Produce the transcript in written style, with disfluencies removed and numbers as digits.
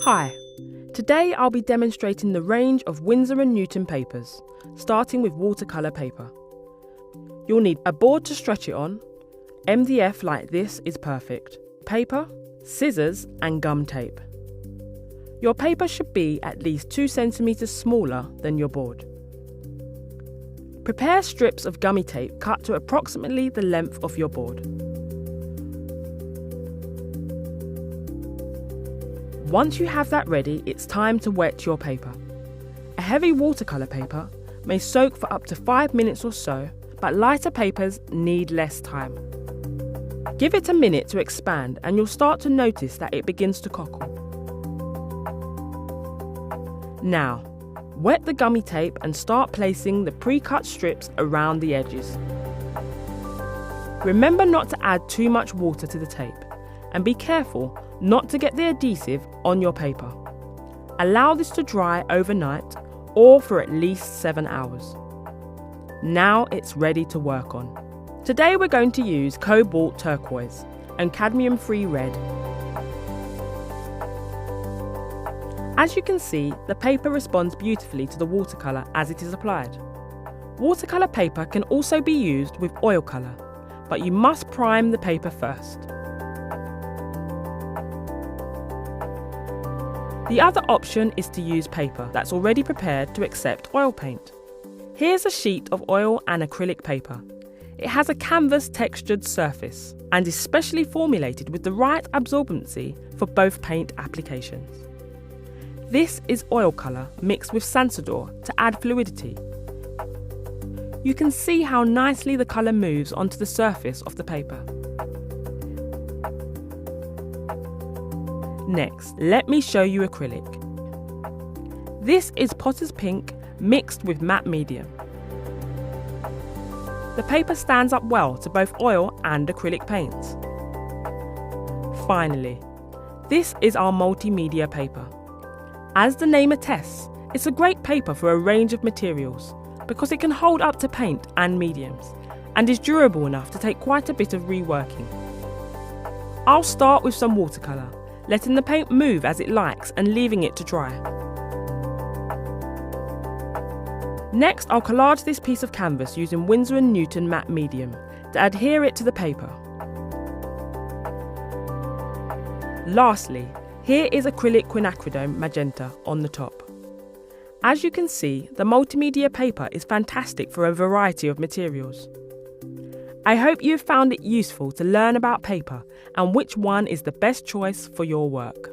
Hi, today I'll be demonstrating the range of Winsor & Newton papers, starting with watercolour paper. You'll need a board to stretch it on. MDF like this is perfect. Paper, scissors and gum tape. Your paper should be at least 2 centimetres smaller than your board. Prepare strips of gummy tape cut to approximately the length of your board. Once you have that ready, it's time to wet your paper. A heavy watercolour paper may soak for up to 5 minutes or so, but lighter papers need less time. Give it a minute to expand and you'll start to notice that it begins to cockle. Now, wet the gummy tape and start placing the pre-cut strips around the edges. Remember not to add too much water to the tape, and be careful not to get the adhesive on your paper. Allow this to dry overnight or for at least 7 hours. Now it's ready to work on. Today we're going to use cobalt turquoise and cadmium-free red. As you can see, the paper responds beautifully to the watercolour as it is applied. Watercolour paper can also be used with oil colour, but you must prime the paper first. The other option is to use paper that's already prepared to accept oil paint. Here's a sheet of oil and acrylic paper. It has a canvas textured surface and is specially formulated with the right absorbency for both paint applications. This is oil colour mixed with Sansador to add fluidity. You can see how nicely the colour moves onto the surface of the paper. Next, let me show you acrylic. This is Potter's Pink mixed with matte medium. The paper stands up well to both oil and acrylic paints. Finally, this is our multimedia paper. As the name attests, it's a great paper for a range of materials because it can hold up to paint and mediums and is durable enough to take quite a bit of reworking. I'll start with some watercolour, letting the paint move as it likes and leaving it to dry. Next, I'll collage this piece of canvas using Winsor & Newton matte medium to adhere it to the paper. Lastly, here is acrylic quinacridone magenta on the top. As you can see, the multimedia paper is fantastic for a variety of materials. I hope you've found it useful to learn about paper and which one is the best choice for your work.